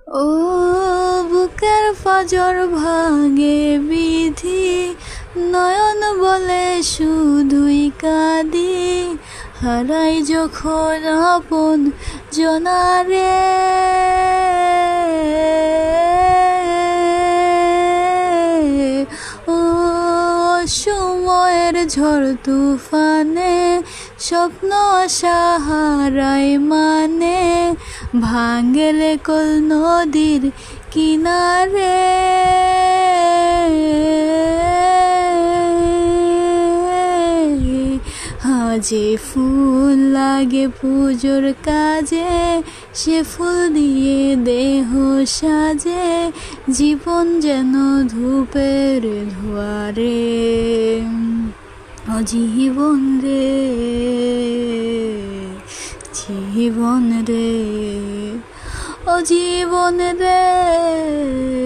ও বুকের পাঁজর ভাঙে বিধি, নয়ন বলে শুধুই কাঁদি, হারাই যখন আপন জনারে। ও সময়ের ঝড় তুফানে স্বপ্ন আশা হারাই মানে, ভাঙেলে কল নদীর কিনারে। যে ফুল লাগে পুজোর কাজে, সে ফুল দিয়ে দেহ সাজে, জীবন যেন ধূপের ধোয়ারে। ও জীবন রে, জীবন রে, ও জীবন রে।